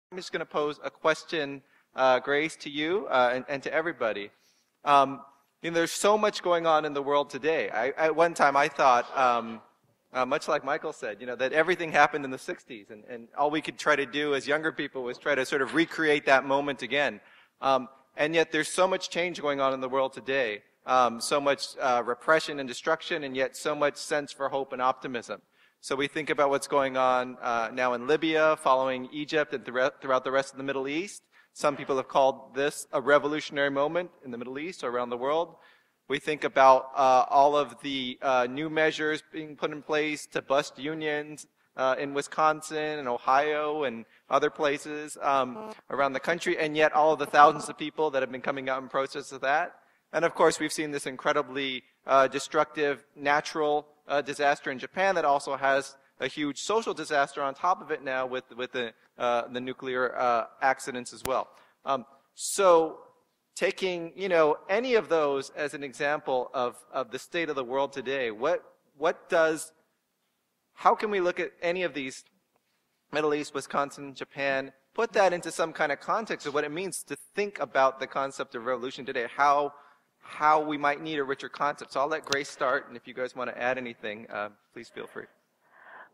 I'm just going to pose a question, Grace, to you and to everybody. There's so much going on in the world today. At one time I thought, much like Michael said, that everything happened in the 60s, and all we could try to do as younger people was try to sort of recreate that moment again. And yet there's so much change going on in the world today, so much repression and destruction, and yet so much sense for hope and optimism. So we think about what's going on now in Libya, following Egypt, and throughout the rest of the Middle East. Some people have called this a revolutionary moment in the Middle East or around the world. We think about all of the new measures being put in place to bust unions in Wisconsin and Ohio and other places around the country, and yet all of the thousands of people that have been coming out in protest of that. And of course, we've seen this incredibly destructive natural disaster in Japan that also has a huge social disaster on top of it now with the nuclear accidents as well. So taking any of those as an example of the state of the world today, how can we look at any of these, Middle East, Wisconsin, Japan, put that into some kind of context of what it means to think about the concept of revolution today, how we might need a richer concept. So I'll let Grace start, and if you guys want to add anything, please feel free.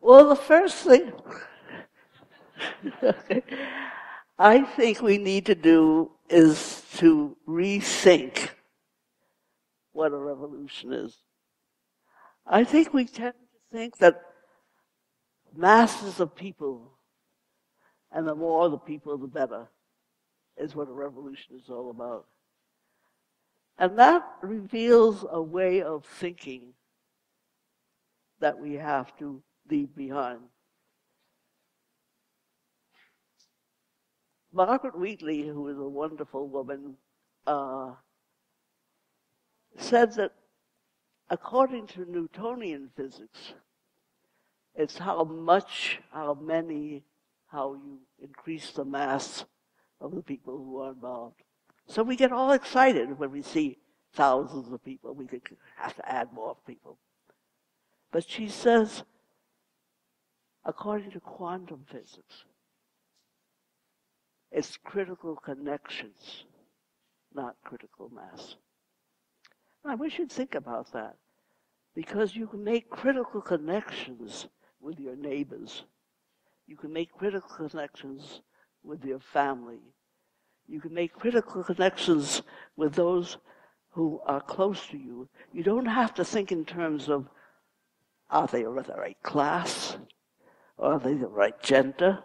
Well, the first thing I think we need to do is to rethink what a revolution is. I think we tend to think that masses of people, and the more the people, the better, is what a revolution is all about. And that reveals a way of thinking that we have to leave behind. Margaret Wheatley, who is a wonderful woman, said that according to Newtonian physics, it's how you increase the mass of the people who are involved. So we get all excited when we see thousands of people. We think we have to add more people. But she says, according to quantum physics, it's critical connections, not critical mass. Now, we should think about that, because you can make critical connections with your neighbors. You can make critical connections with your family. You can make critical connections with those who are close to you. You don't have to think in terms of, are they of the right class? Or are they the right gender?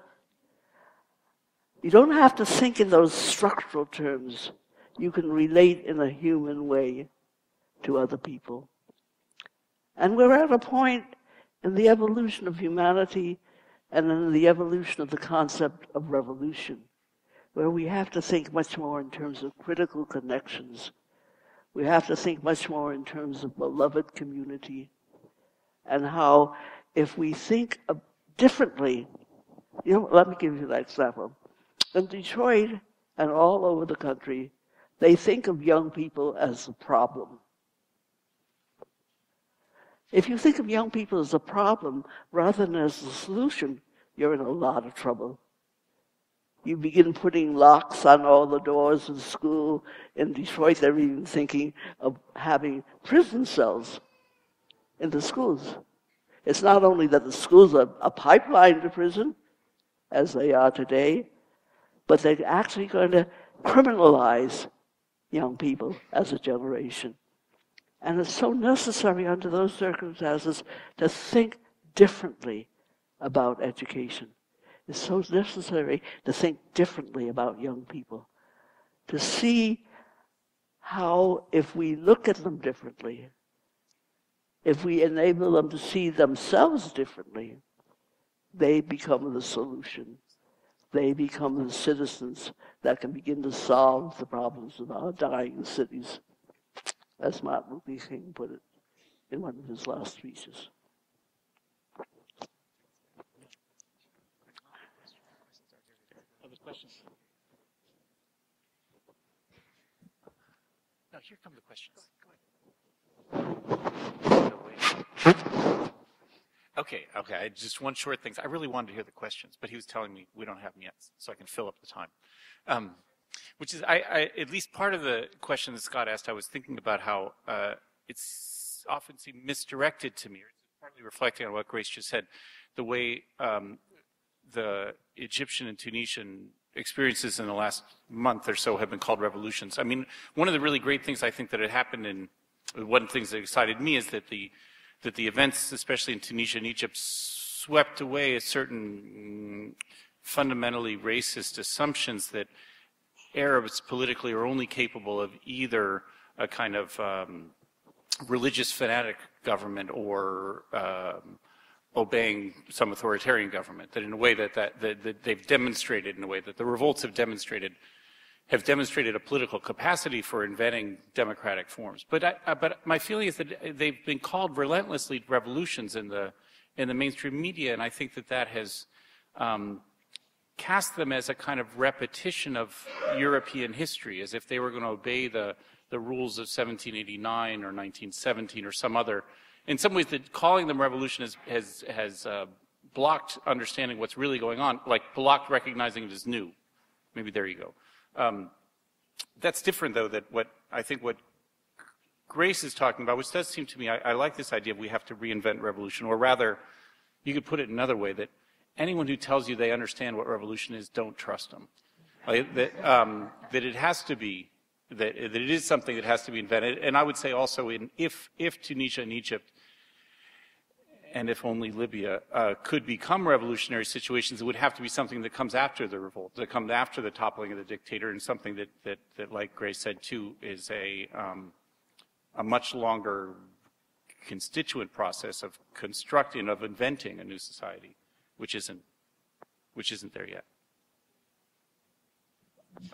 You don't have to think in those structural terms. You can relate in a human way to other people. And we're at a point in the evolution of humanity and in the evolution of the concept of revolution where we have to think much more in terms of critical connections. We have to think much more in terms of beloved community, and how if we think differently, let me give you an example. In Detroit and all over the country, they think of young people as a problem. If you think of young people as a problem rather than as a solution, you're in a lot of trouble. You begin putting locks on all the doors of the school. In Detroit, they're even thinking of having prison cells in the schools. It's not only that the schools are a pipeline to prison, as they are today, but they're actually going to criminalize young people as a generation. And it's so necessary under those circumstances to think differently about education. It's so necessary to think differently about young people, to see how, if we look at them differently, if we enable them to see themselves differently, they become the solution. They become the citizens that can begin to solve the problems of our dying cities, as Martin Luther King put it in one of his last speeches. Questions? No, here come the questions. Go Okay. Just one short thing. I really wanted to hear the questions, but he was telling me we don't have them yet, so I can fill up the time. Which is, at least part of the question that Scott asked, I was thinking about how it's often seemed misdirected to me, or partly reflecting on what Grace just said, the way the Egyptian and Tunisian experiences in the last month or so have been called revolutions. I mean, one of the really great things I think that had happened one of the things that excited me is that the events, especially in Tunisia and Egypt, swept away a certain fundamentally racist assumptions that Arabs politically are only capable of either a kind of religious fanatic government or obeying some authoritarian government. That in a way that they've demonstrated, in a way that the revolts have demonstrated a political capacity for inventing democratic forms. But my feeling is that they've been called relentlessly revolutions in the mainstream media, and I think that has cast them as a kind of repetition of European history, as if they were going to obey the rules of 1789 or 1917 or some other. In some ways, that calling them revolution has blocked understanding what's really going on, like blocked recognizing it as new. Maybe there you go. That's different, though, that what Grace is talking about, which does seem to me, I like this idea of we have to reinvent revolution, or rather, you could put it another way, that anyone who tells you they understand what revolution is, don't trust them. That it has to be, that it is something that has to be invented. And I would say also, if Tunisia and Egypt, and if only Libya, could become revolutionary situations, it would have to be something that comes after the revolt, that comes after the toppling of the dictator, and something that like Grace said too, is a much longer constituent process of constructing, of inventing a new society, which isn't there yet.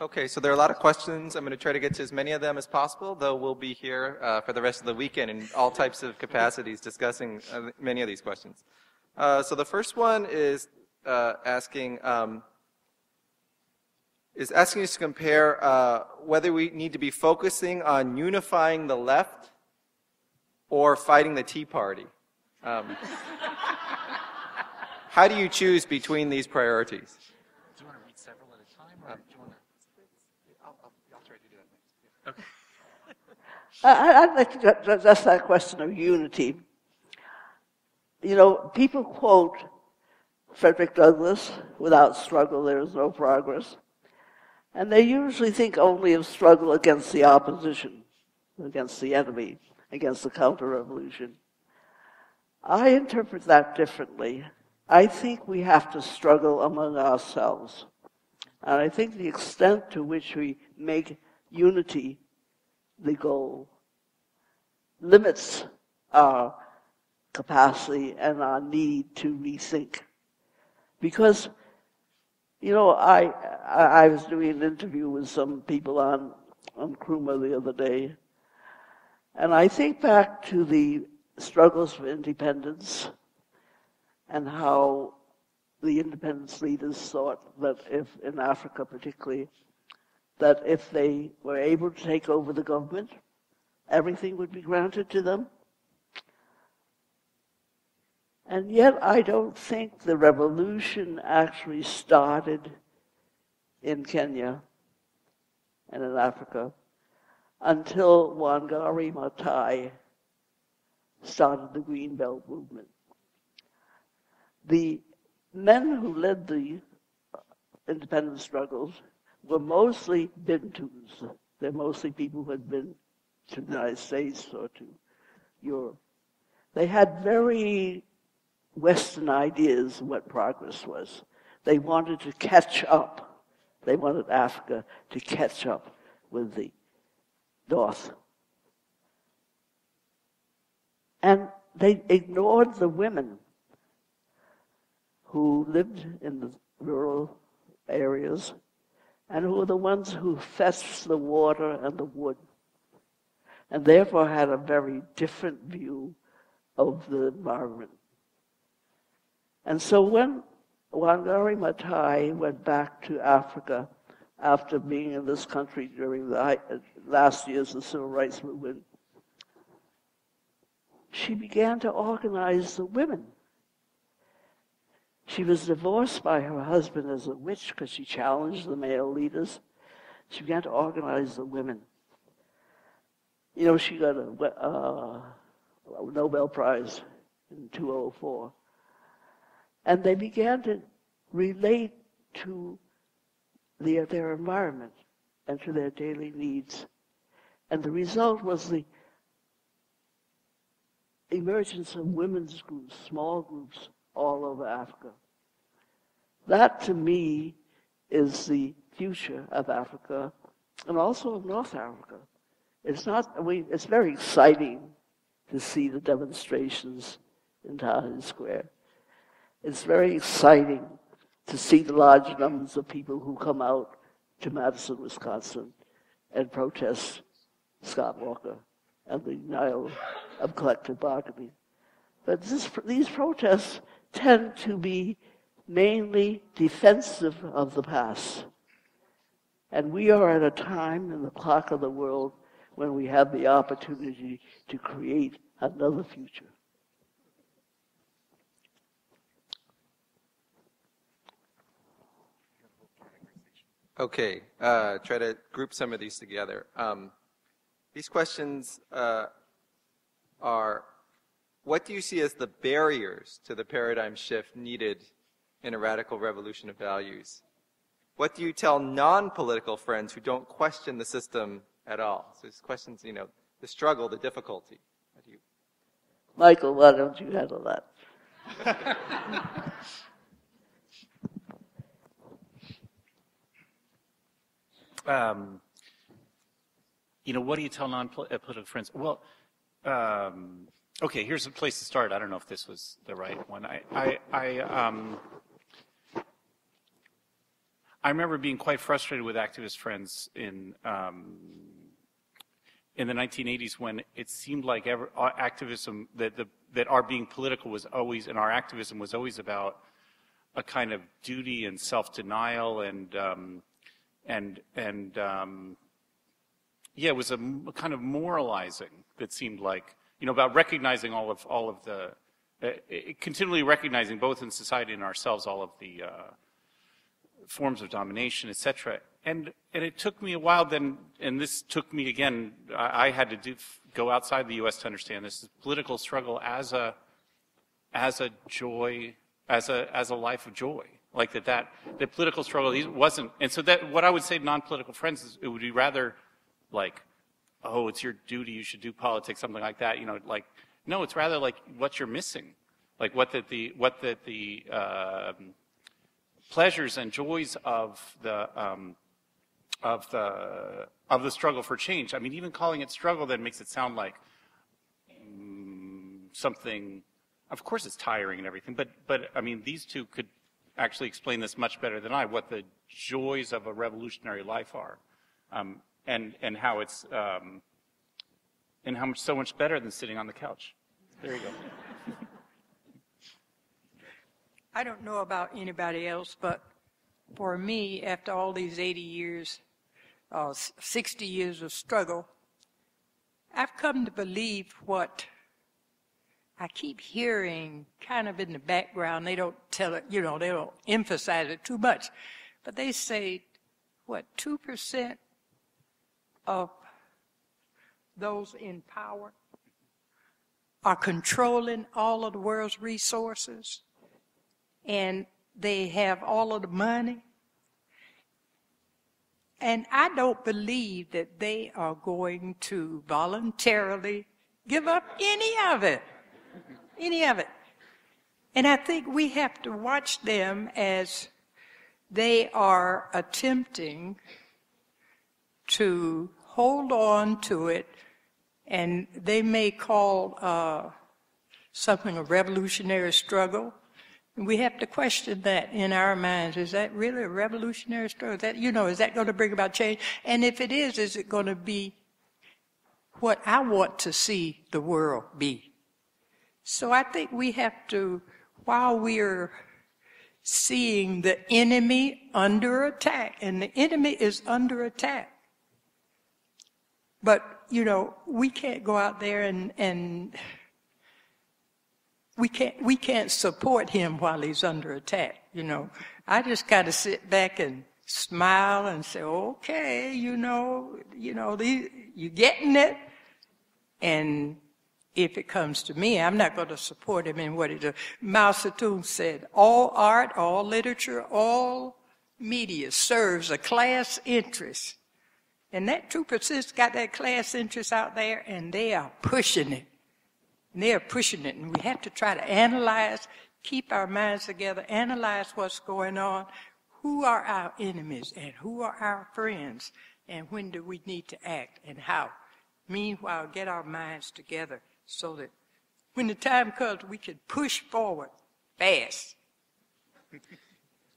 Okay, so there are a lot of questions. I'm going to try to get to as many of them as possible, though we'll be here for the rest of the weekend in all types of capacities discussing many of these questions. So the first one is asking us to compare whether we need to be focusing on unifying the left or fighting the Tea Party. How do you choose between these priorities? Do you want to read several at a time, or do you want to? I'll try to do that next. Okay. I'd like to address that question of unity. You know, people quote Frederick Douglass, without struggle there is no progress. And they usually think only of struggle against the opposition, against the enemy, against the counter-revolution. I interpret that differently. I think we have to struggle among ourselves. And I think the extent to which we make unity the goal limits our capacity and our need to rethink. Because, you know, I was doing an interview with some people on Nkrumah the other day, and I think back to the struggles for independence and how the independence leaders thought that if, in Africa particularly, that if they were able to take over the government, everything would be granted to them. And yet I don't think the revolution actually started in Kenya and in Africa until Wangari Maathai started the Green Belt movement. The men who led the independence struggles were mostly Bantous. They're mostly people who had been to the United States or to Europe. They had very Western ideas of what progress was. They wanted to catch up. They wanted Africa to catch up with the North. And they ignored the women who lived in the rural areas and who were the ones who fetched the water and the wood, and therefore had a very different view of the environment. And so when Wangari Maathai went back to Africa after being in this country during the last years of the Civil Rights Movement, she began to organize the women She was divorced by her husband as a witch because she challenged the male leaders. She began to organize the women. You know, she got a Nobel Prize in 2004. And they began to relate to their environment and to their daily needs. And the result was the emergence of women's groups, small groups, all over Africa. That, to me, is the future of Africa and also of North Africa. It's very exciting to see the demonstrations in Times Square. It's very exciting to see the large numbers of people who come out to Madison, Wisconsin, and protest Scott Walker and the denial of collective bargaining. But these protests tend to be mainly defensive of the past. And we are at a time in the clock of the world when we have the opportunity to create another future. Okay, try to group some of these together. These questions are, what do you see as the barriers to the paradigm shift needed in a radical revolution of values? What do you tell non-political friends who don't question the system at all? So these questions, you know, the struggle, the difficulty. What do you... Michael, why don't you handle that? You know, what do you tell non-political friends? Well, okay, here's a place to start. I don't know if this was the right one. I remember being quite frustrated with activist friends in the 1980s when it seemed like activism, that our being political was always, and our activism was always about a kind of duty and self-denial yeah, it was a kind of moralizing that seemed like, you know, about recognizing all of the, continually recognizing both in society and ourselves all of the forms of domination, etc. And it took me a while then, and this took me again, I had to go outside the U.S. to understand this political struggle as a joy, as a life of joy. Like that political struggle wasn't, and so that what I would say to non-political friends is it would be rather like, oh, it's your duty, you should do politics, something like that. You know, like, no, it's rather like what you're missing, like what the pleasures and joys of the struggle for change. I mean, even calling it struggle then makes it sound like something. Of course, it's tiring and everything, but I mean, these two could actually explain this much better than I, what the joys of a revolutionary life are, and how it's and how much so much better than sitting on the couch. There you go. I don't know about anybody else, but for me, after all these 80 years, 60 years of struggle, I've come to believe what I keep hearing kind of in the background. They don't tell it, you know, they don't emphasize it too much. But they say, what, 2% of those in power are controlling all of the world's resources, and they have all of the money. And I don't believe that they are going to voluntarily give up any of it. Any of it. And I think we have to watch them as they are attempting to hold on to it, and they may call something a revolutionary struggle. And we have to question that in our minds. Is that really a revolutionary struggle? Is that, you know, is that going to bring about change? And if it is it going to be what I want to see the world be? So I think we have to, while we're seeing the enemy under attack, and the enemy is under attack, but, you know, we can't go out there and we can't support him while he's under attack, you know. I just got to sit back and smile and say, okay, you getting it? And if it comes to me, I'm not going to support him in what he does. Mao Zedong said, all art, all literature, all media serves a class interest. And that 2% got that class interest out there, and they are pushing it. And they are pushing it, and we have to try to analyze, keep our minds together, analyze what's going on. Who are our enemies, and who are our friends, and when do we need to act, and how? Meanwhile, get our minds together so that when the time comes, we can push forward fast.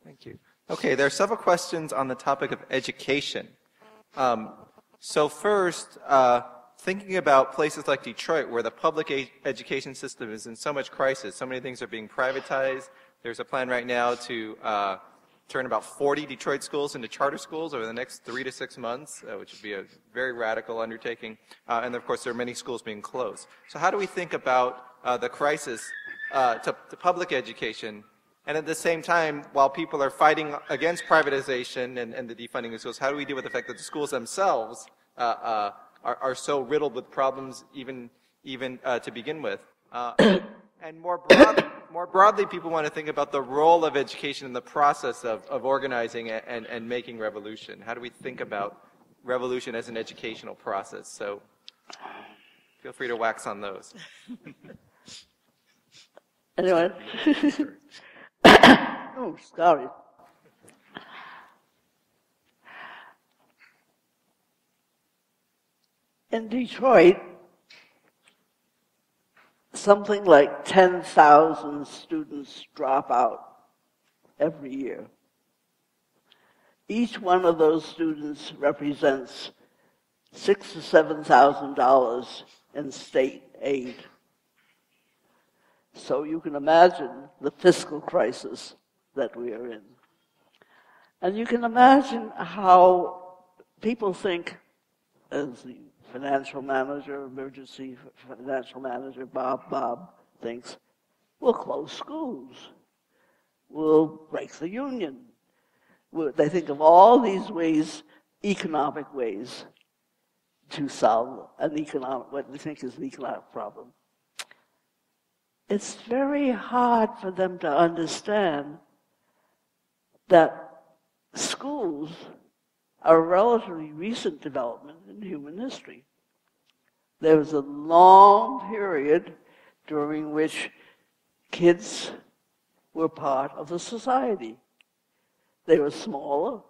Thank you. Okay, there are several questions on the topic of education. So first, thinking about places like Detroit, where the public education system is in so much crisis, so many things are being privatized. There's a plan right now to turn about 40 Detroit schools into charter schools over the next 3 to 6 months, which would be a very radical undertaking. And of course, there are many schools being closed. So how do we think about the crisis to public education? And at the same time, while people are fighting against privatization and the defunding of schools, how do we deal with the fact that the schools themselves are so riddled with problems even to begin with? And more broadly, people want to think about the role of education in the process of organizing and making revolution. How do we think about revolution as an educational process? So feel free to wax on those. Anyone? Oh, sorry. In Detroit, something like 10,000 students drop out every year. Each one of those students represents $6,000 to $7,000 in state aid. So you can imagine the fiscal crisis that we are in. And you can imagine how people think, as the financial manager, emergency financial manager, Bob thinks, we'll close schools. We'll break the union. They think of all these ways, economic ways, to solve what they think is an economic problem. It's very hard for them to understand that schools are a relatively recent development in human history. There was a long period during which kids were part of the society. They were smaller,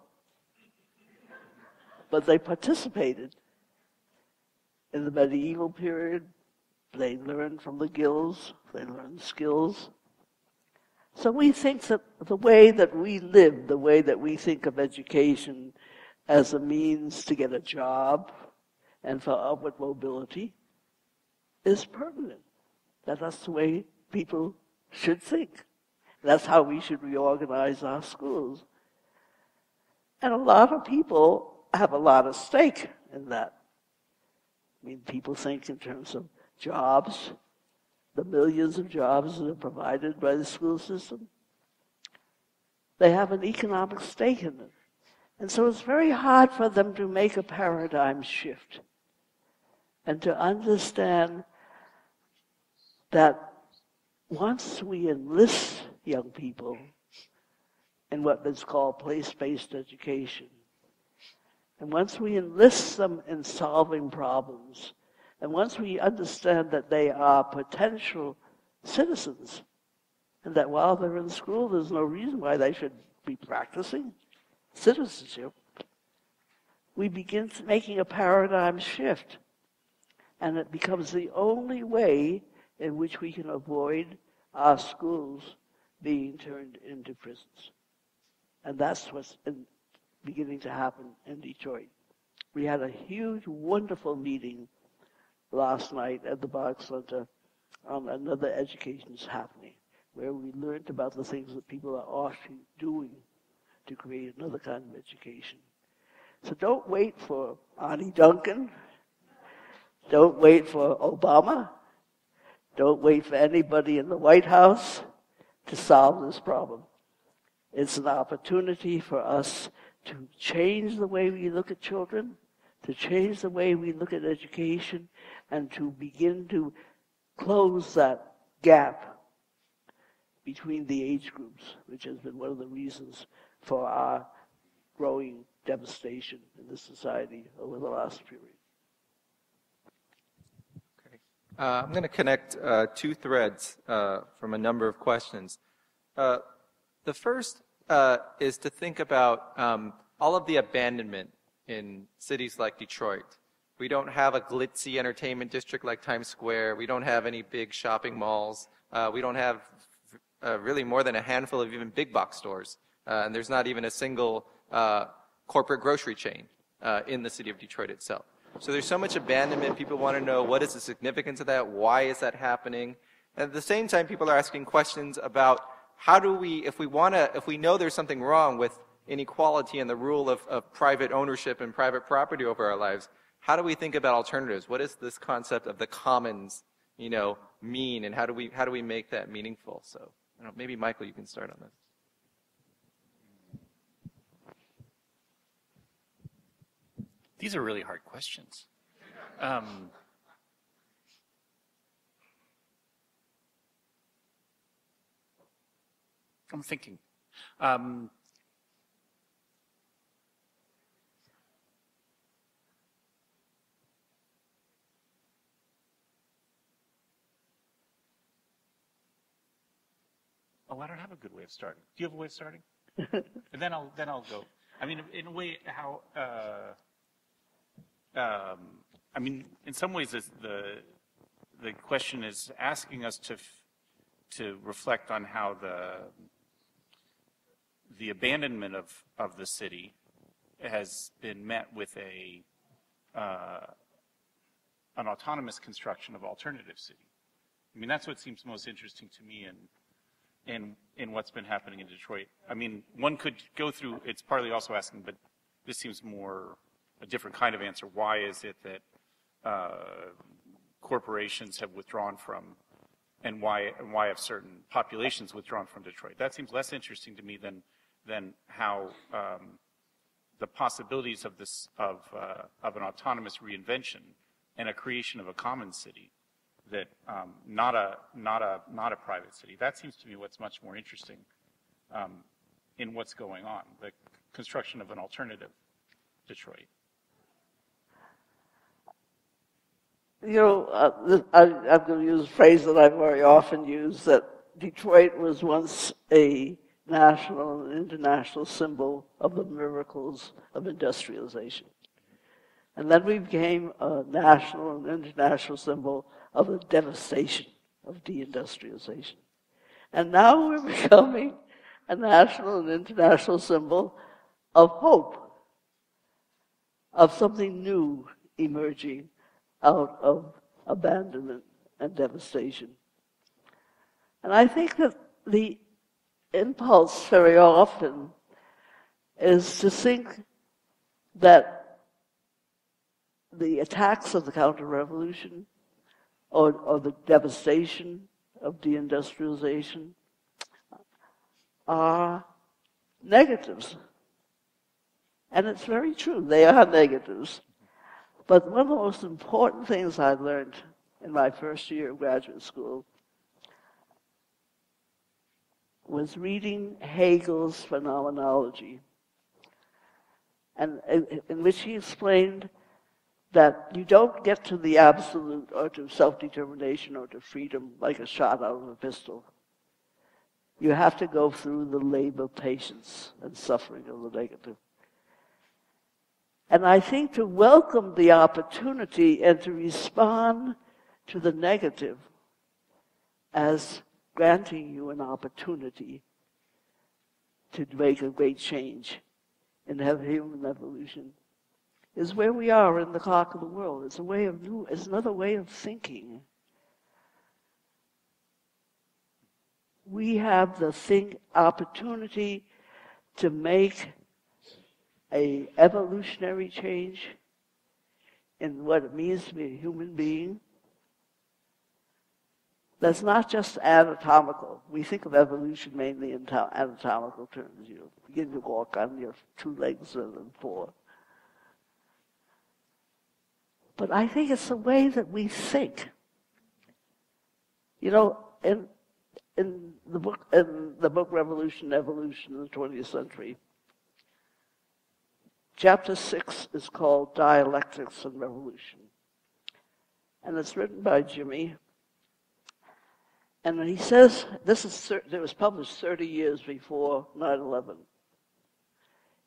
but they participated. In the medieval period, they learned from the guilds, they learned skills. So we think that the way that we live, the way that we think of education as a means to get a job and for upward mobility is permanent. That's the way people should think. That's how we should reorganize our schools. And a lot of people have a lot of stake in that. I mean, people think in terms of jobs, the millions of jobs that are provided by the school system. They have an economic stake in it. And so it's very hard for them to make a paradigm shift and to understand that once we enlist young people in what is called place-based education, and once we enlist them in solving problems, and once we understand that they are potential citizens, and that while they're in school, there's no reason why they should be practicing citizenship, we begin making a paradigm shift. And it becomes the only way in which we can avoid our schools being turned into prisons. And that's what's beginning to happen in Detroit. We had a huge, wonderful meeting last night at the Boggs Center on another education's happening, where we learned about the things that people are actually doing to create another kind of education. So don't wait for Arnie Duncan. Don't wait for Obama. Don't wait for anybody in the White House to solve this problem. It's an opportunity for us to change the way we look at children, to change the way we look at education, and to begin to close that gap between the age groups, which has been one of the reasons for our growing devastation in this society over the last period. Okay. I'm going to connect two threads from a number of questions. The first is to think about all of the abandonment in cities like Detroit. We don't have a glitzy entertainment district like Times Square. We don't have any big shopping malls. We don't have really more than a handful of even big box stores. And there's not even a single corporate grocery chain in the city of Detroit itself. So there's so much abandonment. People want to know, what is the significance of that? Why is that happening? And at the same time, people are asking questions about how do we, if we know there's something wrong with inequality and the rule of private ownership and private property over our lives, how do we think about alternatives? What does this concept of the commons, mean, and how do we make that meaningful? So, maybe Michael, you can start on this. These are really hard questions. I'm thinking. Oh, I don't have a good way of starting. Do you have a way of starting? And then I'll go. I mean, in a way, how. I mean, in some ways, the question is asking us to reflect on how the abandonment of the city has been met with an autonomous construction of alternative city. I mean, that's what seems most interesting to me in what's been happening in Detroit. I mean, one could go through, it's partly also asking, but this seems more a different kind of answer. Why is it that corporations have withdrawn from, and why have certain populations withdrawn from Detroit? That seems less interesting to me than how the possibilities of this of an autonomous reinvention and a creation of a common city that not a private city. That seems to me what's much more interesting in what's going on, the construction of an alternative Detroit. I'm going to use a phrase that I very often use, that Detroit was once a national and international symbol of the miracles of industrialization. And then we became a national and international symbol of the devastation of deindustrialization. And now we're becoming a national and international symbol of hope, of something new emerging out of abandonment and devastation. And I think that the impulse very often is to think that the attacks of the counter-revolution or the devastation of deindustrialization are negatives. And it's very true, they are negatives. But one of the most important things I learned in my first year of graduate school was reading Hegel's Phenomenology, and in which he explained that you don't get to the absolute or to self-determination or to freedom like a shot out of a pistol. You have to go through the labor, patience, and suffering of the negative. And I think to welcome the opportunity and to respond to the negative as granting you an opportunity to make a great change and have human evolution is where we are in the clock of the world. It's another way of thinking. We have the opportunity to make a evolutionary change in what it means to be a human being, that's not just anatomical. We think of evolution mainly in anatomical terms. You begin to walk on your 2 legs rather than 4. But I think it's the way that we think. You know, in the book Revolution, Evolution in the 20th Century, chapter 6 is called Dialectics and Revolution. And it's written by Jimmy. And he says, it was published 30 years before 9/11.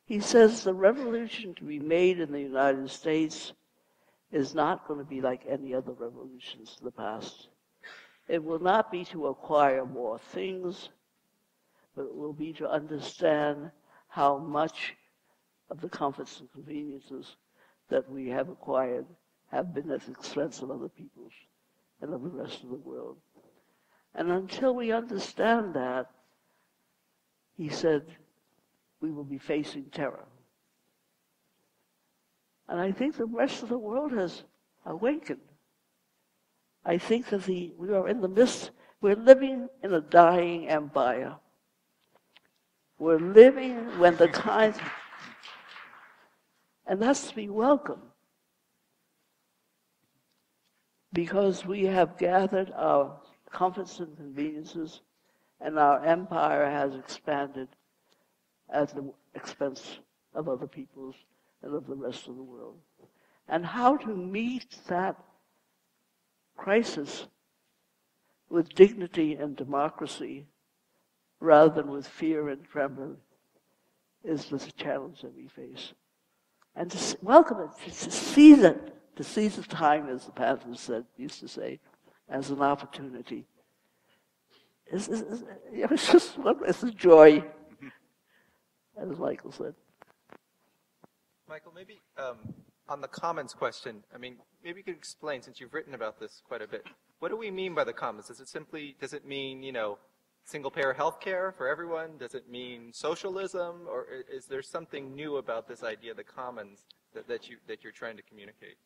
He says the revolution to be made in the United States is not going to be like any other revolutions in the past. It will not be to acquire more things, but it will be to understand how much of the comforts and conveniences that we have acquired have been at the expense of other people's and of the rest of the world. And until we understand that, he said, we will be facing terror. And I think the rest of the world has awakened. I think that we are in the midst, we're living in a dying empire. We're living when the kinds, and that's to be welcome. Because we have gathered our comforts and conveniences, and our empire has expanded at the expense of other people's and of the rest of the world. And how to meet that crisis with dignity and democracy rather than with fear and trembling is the challenge that we face. And to welcome it, to seize it, to seize the time, as the Panthers used to say, as an opportunity. It's a joy, as Michael said. Michael, maybe on the commons question, I mean, maybe you could explain, since you've written about this quite a bit, what do we mean by the commons? Does it mean, single-payer health care for everyone? Does it mean socialism? Or is there something new about this idea of the commons that you're trying to communicate?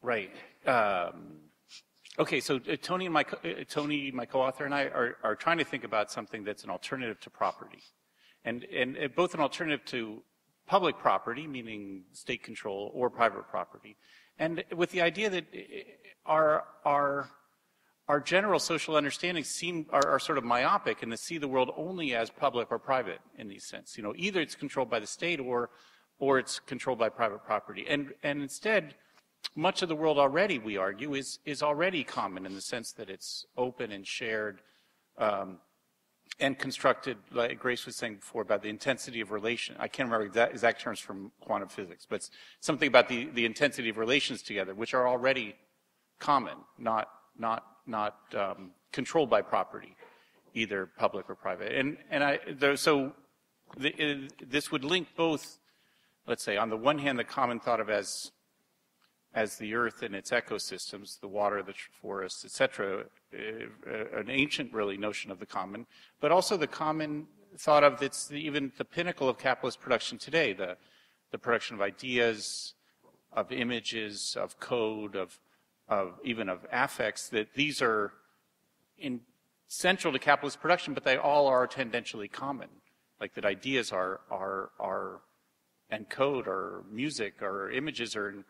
Right. Okay, so Tony, my co-author, and I are trying to think about something that's an alternative to property, and both an alternative to public property, meaning state control, or private property, and with the idea that our general social understandings are sort of myopic and to see the world only as public or private in these sense. Either it's controlled by the state or it's controlled by private property, and instead, much of the world already, we argue, is already common in the sense that it's open and shared and constructed, like Grace was saying before, about the intensity of relation. I can't remember exact terms from quantum physics, but something about the intensity of relations together, which are already common, not controlled by property, either public or private. This would link both, let's say, on the one hand, the common thought of as the earth and its ecosystems, the water, the forests, etc., an ancient, really, notion of the common, but also the common thought of it's even the pinnacle of capitalist production today, the production of ideas, of images, of code, of even of affects, that these are central to capitalist production, but they all are tendentially common, like that ideas are and code or music or images are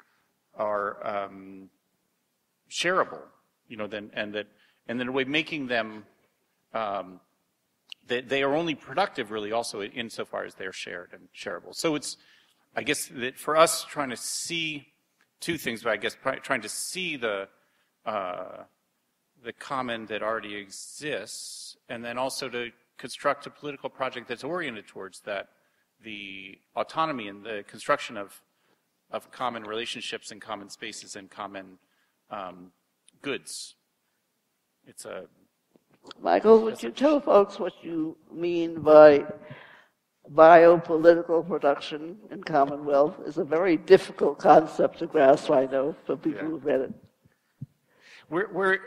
shareable, and then a way making them they are only productive, really, also insofar as they're shared and shareable. So it's, I guess, that for us trying to see two things, but I guess trying to see the common that already exists, and then also to construct a political project that's oriented towards that, the autonomy and the construction of common relationships and common spaces and common goods. It's a... Michael, would you tell folks what you mean by biopolitical production in Commonwealth? It's a very difficult concept to grasp, I know, for people who've read it. We're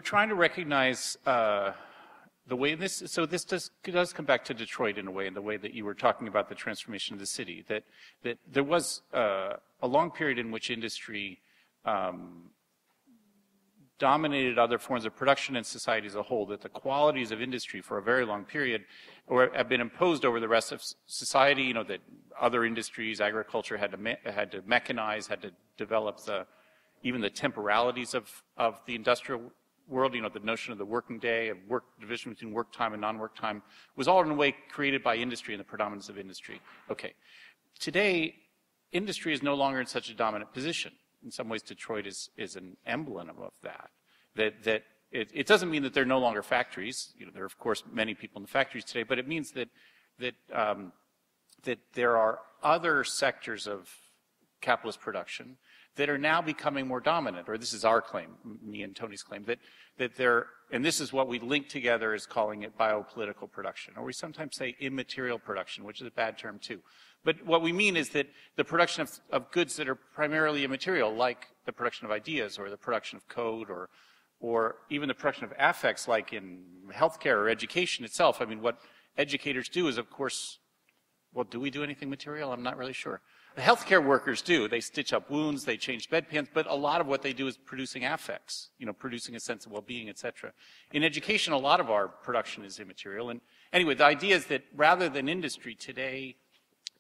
trying to recognize the way this does come back to Detroit in a way, in the way that you were talking about the transformation of the city, that there was a long period in which industry dominated other forms of production in society as a whole, that the qualities of industry for a very long period have been imposed over the rest of society, that other industries, agriculture had to mechanize, had to develop even the temporalities of the industrial world, the notion of the working day, of work division between work time and non-work time, was all in a way created by industry and the predominance of industry. Okay. Today, industry is no longer in such a dominant position. In some ways, Detroit is an emblem of that. That it doesn't mean that there are no longer factories. There are, of course, many people in the factories today, but it means that there are other sectors of capitalist production that are now becoming more dominant, or this is our claim, me and Tony's claim, that they're, and this is what we link together as calling it biopolitical production, or we sometimes say immaterial production, which is a bad term too. But what we mean is that the production of goods that are primarily immaterial, like the production of ideas, or the production of code, or even the production of affects, like in healthcare or education itself. I mean, what educators do is, of course, well, do we do anything material? I'm not really sure. The healthcare workers do. They stitch up wounds, they change bedpans, but a lot of what they do is producing affects, producing a sense of well-being, etc. In education, a lot of our production is immaterial. And anyway, the idea is that rather than industry today,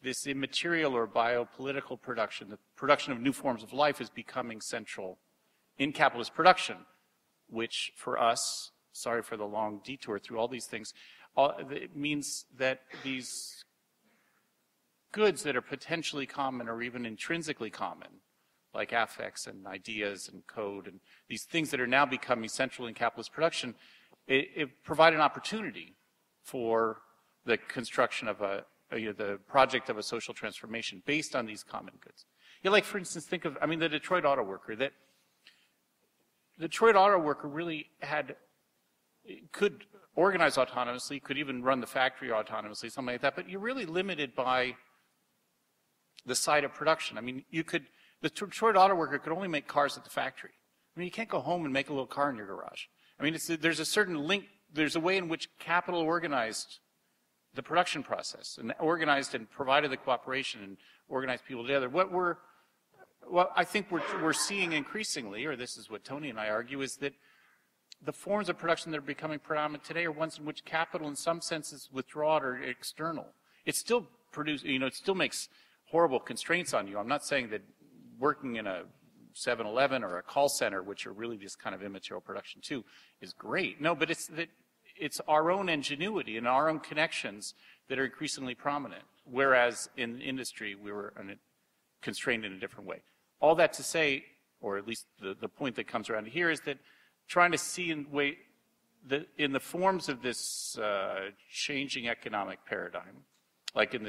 this immaterial or biopolitical production, the production of new forms of life, is becoming central in capitalist production, which for us, sorry for the long detour through all these things, it means that these goods that are potentially common or even intrinsically common, like affects and ideas and code and these things that are now becoming central in capitalist production, it provide an opportunity for the construction of the project of a social transformation based on these common goods. Like, for instance, think of, the Detroit auto worker. The Detroit auto worker really could organize autonomously, could even run the factory autonomously, something like that, but you're really limited by the site of production. The Detroit auto worker could only make cars at the factory. You can't go home and make a little car in your garage. There's a certain link, there's a way in which capital organized the production process, and organized and provided the cooperation and organized people together. What I think we're seeing increasingly, or this is what Tony and I argue, is that the forms of production that are becoming predominant today are ones in which capital in some senses withdrawn or external. It still it still makes horrible constraints on you. I'm not saying that working in a 7-Eleven or a call center, which are really just kind of immaterial production too, is great. No, but it's our own ingenuity and our own connections that are increasingly prominent, whereas in industry we were constrained in a different way. All that to say, or at least the point that comes around here, is that trying to see in the forms of this changing economic paradigm, like in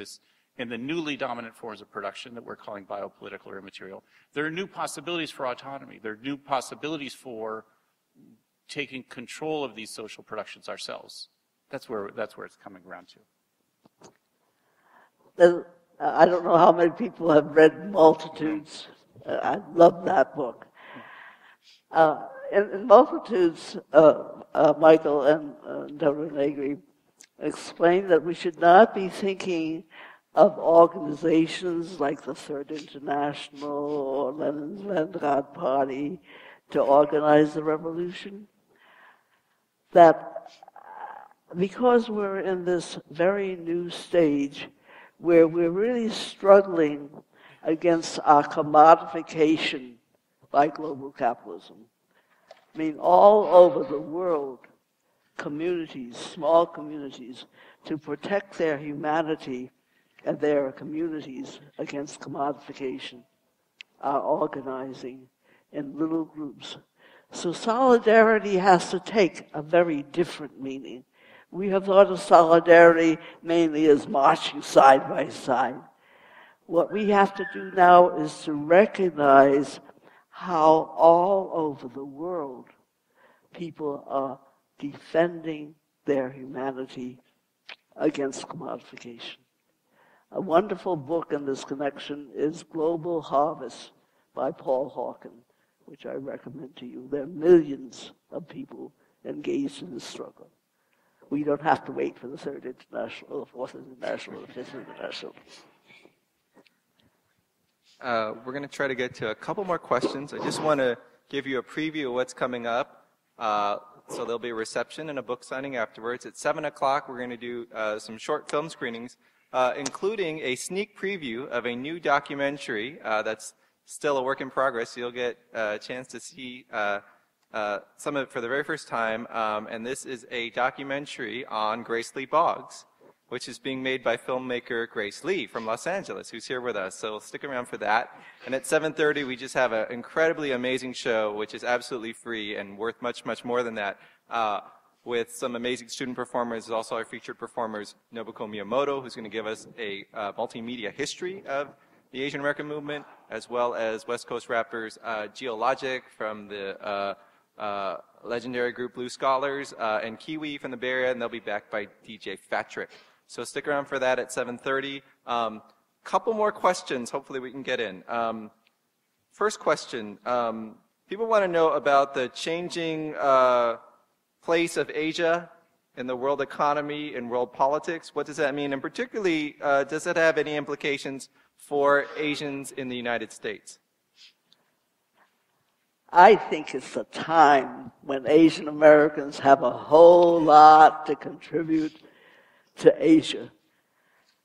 the newly dominant forms of production that we're calling biopolitical or immaterial, there are new possibilities for autonomy. There are new possibilities for taking control of these social productions ourselves. That's where it's coming around to. I don't know how many people have read Multitudes. I love that book. In Multitudes, Michael and Dr. Negri explained that we should not be thinking of organizations like the Third International or Lenin's Leningrad Party to organize the revolution. That because we're in this very new stage where we're really struggling against our commodification by global capitalism. All over the world, communities, small communities, to protect their humanity and their communities against commodification are organizing in little groups. So solidarity has to take a very different meaning. We have thought of solidarity mainly as marching side by side. What we have to do now is to recognize how all over the world people are defending their humanity against commodification. A wonderful book in this connection is Global Harvest by Paul Hawken, which I recommend to you. There are millions of people engaged in this struggle. We don't have to wait for the third international, the fourth international, the fifth international. We're going to try to get to a couple more questions. I just want to give you a preview of what's coming up. So there'll be a reception and a book signing afterwards. At 7 o'clock, we're going to do some short film screenings, including a sneak preview of a new documentary that's still a work in progress. So you'll get a chance to see some of it for the very first time. And this is a documentary on Grace Lee Boggs, which is being made by filmmaker Grace Lee from Los Angeles, who's here with us. So stick around for that. And at 7:30, we just have an incredibly amazing show, which is absolutely free and worth much, much more than that, with some amazing student performers. There's also our featured performers, Nobuko Miyamoto, who's going to give us a multimedia history of the Asian American movement, as well as West Coast rappers Geologic from the legendary group Blue Scholars, and Kiwi from the Bay Area, and they'll be backed by DJ Fatrick. So stick around for that at 7:30. Couple more questions, hopefully we can get in. First question, people want to know about the changing place of Asia in the world economy and world politics. What does that mean? And particularly, does it have any implications for Asians in the United States? I think it's a time when Asian Americans have a whole lot to contribute to Asia.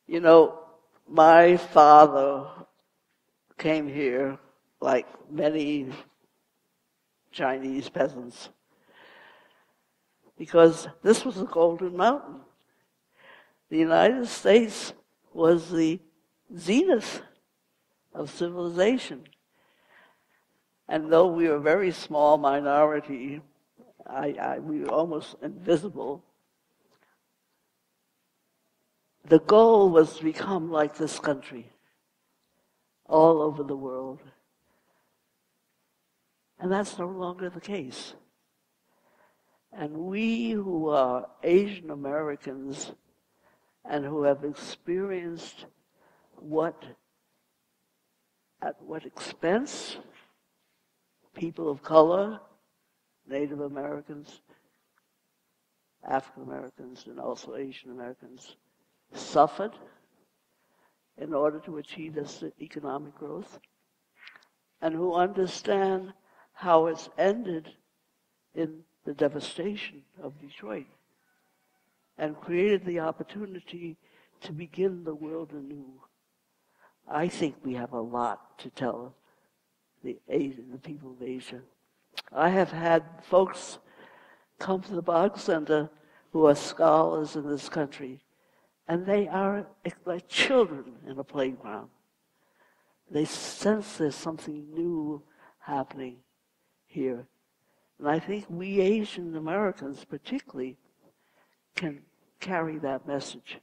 You know, my father came here like many Chinese peasants because this was the Golden Mountain. The United States was the zenith of civilization. And though we were a very small minority, we were almost invisible. The goal was to become like this country all over the world. And that's no longer the case. And we who are Asian Americans and who have experienced at what expense people of color, Native Americans, African Americans, and also Asian Americans suffered in order to achieve this economic growth, and who understand how it's ended in the devastation of Detroit and created the opportunity to begin the world anew. I think we have a lot to tell the people of Asia. I have had folks come to the Boggs Center who are scholars in this country, and they are like children in a playground. They sense there's something new happening here. And I think we Asian Americans particularly can carry that message.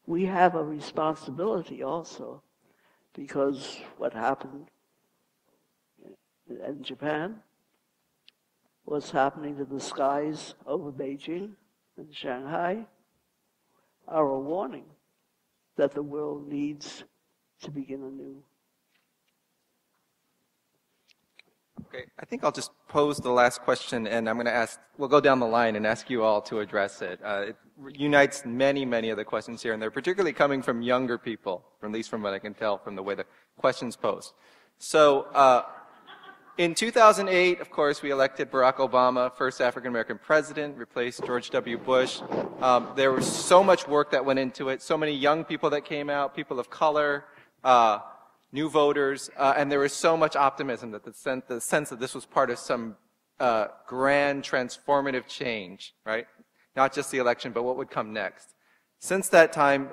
We have a responsibility also, because what happened in Japan, what's happening to the skies over Beijing and Shanghai, are a warning that the world needs to begin anew. Okay, I think I'll just pose the last question, and I'm going to ask, we'll go down the line and ask you all to address it. It unites many, many of the questions here, and they're particularly coming from younger people, at least from what I can tell from the way the questions posed. So, in 2008, of course, we elected Barack Obama, first African-American president, replaced George W. Bush. There was so much work that went into it, so many young people that came out, people of color, new voters, and there was so much optimism that the sense that this was part of some grand transformative change, right? Not just the election, but what would come next. Since that time,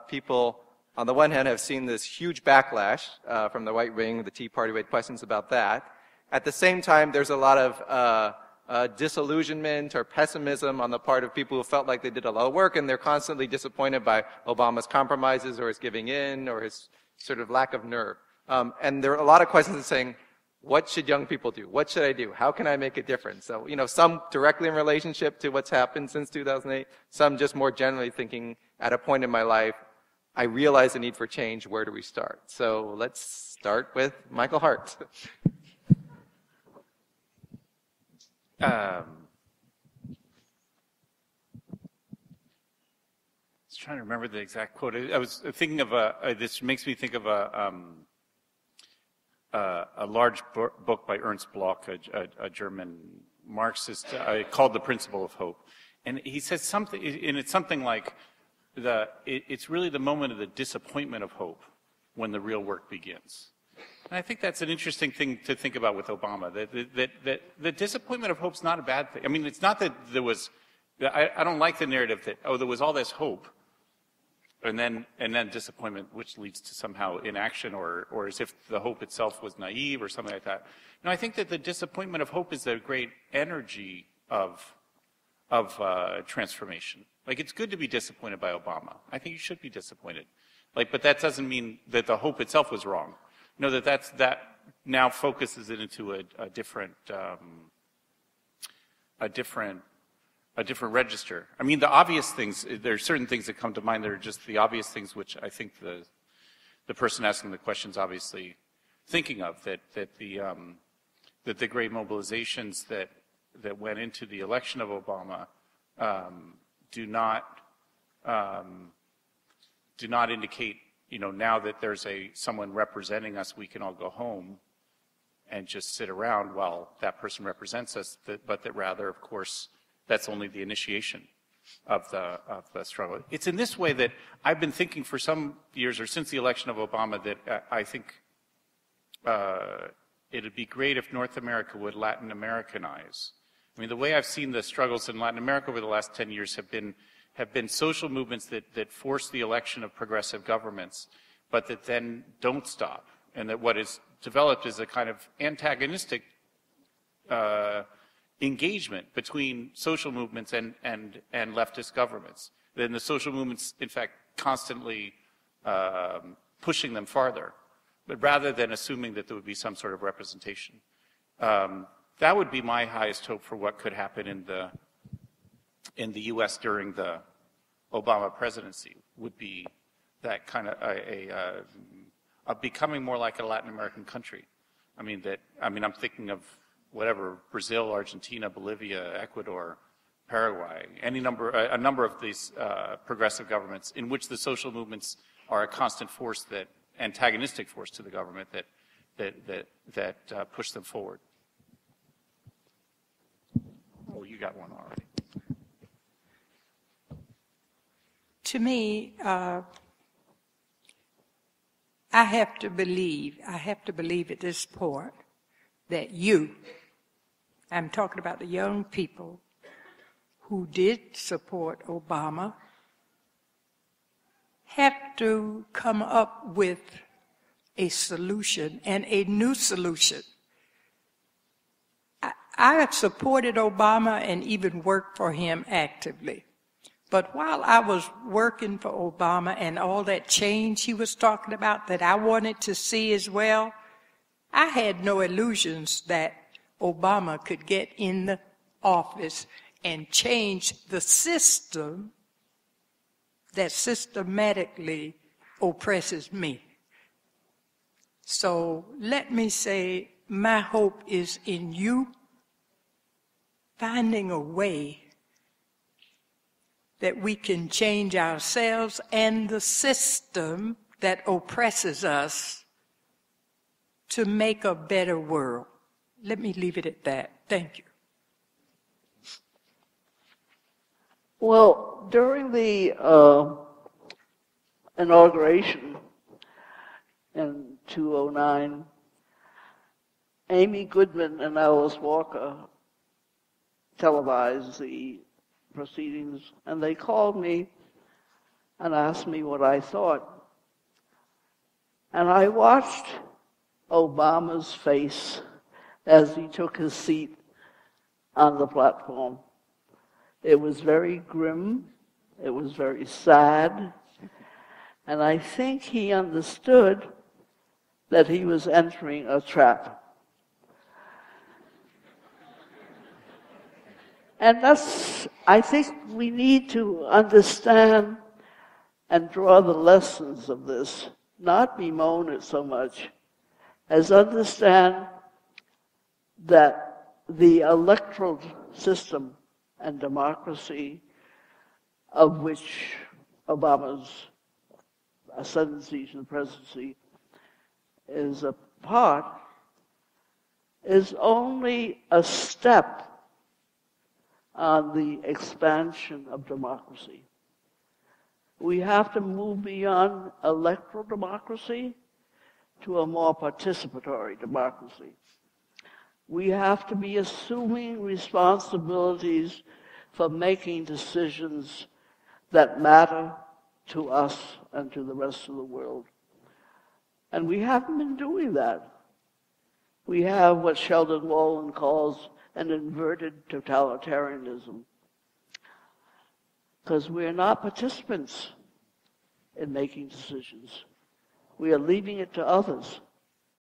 people, on the one hand, have seen this huge backlash from the right wing, the Tea Party. We had questions about that. At the same time, there's a lot of disillusionment or pessimism on the part of people who felt like they did a lot of work, and they're constantly disappointed by Obama's compromises or his giving in or his sort of lack of nerve. And there are a lot of questions saying, what should young people do? What should I do? How can I make a difference? So, you know, some directly in relationship to what's happened since 2008, some just more generally thinking at a point in my life, I realize the need for change. Where do we start? So let's start with Michael Hardt. trying to remember the exact quote. I was thinking of this makes me think of a large book by Ernst Bloch, a German Marxist, called The Principle of Hope. And he says something, and it's something like, it's really the moment of the disappointment of hope when the real work begins. And I think that's an interesting thing to think about with Obama, that the disappointment of hope's not a bad thing. I mean, it's not that there was, I don't like the narrative that, oh, there was all this hope, and then disappointment, which leads to somehow inaction, or as if the hope itself was naive or something like that. No, I think that the disappointment of hope is the great energy of transformation. Like, it's good to be disappointed by Obama. I think you should be disappointed. Like, but that doesn't mean that the hope itself was wrong. No, that now focuses it into a different register. I mean, the obvious things, there are certain things that come to mind that are just the obvious things, which I think the person asking the question is obviously thinking of, that the great mobilizations that went into the election of Obama do not indicate, now that there's someone representing us, we can all go home and just sit around while that person represents us, but that rather, of course, that's only the initiation of the struggle. It's in this way that I've been thinking for some years, or since the election of Obama, that I think it'd be great if North America would Latin Americanize. I mean, the way I've seen the struggles in Latin America over the last 10 years have been social movements that force the election of progressive governments, but that then don't stop, and that what is developed is a kind of antagonistic engagement between social movements and leftist governments. Then the social movements, in fact, constantly pushing them farther, but rather than assuming that there would be some sort of representation. That would be my highest hope for what could happen in the U.S. during the Obama presidency, would be that kind of becoming more like a Latin American country. I'm thinking of whatever, Brazil, Argentina, Bolivia, Ecuador, Paraguay, a number of these progressive governments in which the social movements are a constant force, antagonistic force to the government that push them forward. Oh, you got one already. To me, I have to believe at this point that I'm talking about the young people who did support Obama, have to come up with a solution, and a new solution. I have supported Obama and even worked for him actively. But while I was working for Obama and all that change he was talking about that I wanted to see as well, I had no illusions that Obama could get in the office and change the system that systematically oppresses me. So let me say, my hope is in you finding a way that we can change ourselves and the system that oppresses us to make a better world. Let me leave it at that. Thank you. Well, during the inauguration in 2009, Amy Goodman and Alice Walker televised the proceedings, and they called me and asked me what I thought. And I watched Obama's face as he took his seat on the platform. It was very grim, it was very sad, and I think he understood that he was entering a trap. And I think we need to understand and draw the lessons of this, not bemoan it so much, as understand that the electoral system and democracy, of which Obama's ascendancy to the presidency is a part, is only a step on the expansion of democracy. We have to move beyond electoral democracy to a more participatory democracy. We have to be assuming responsibilities for making decisions that matter to us and to the rest of the world. And we haven't been doing that. We have what Sheldon Wallen calls an inverted totalitarianism, because we're not participants in making decisions. We are leaving it to others.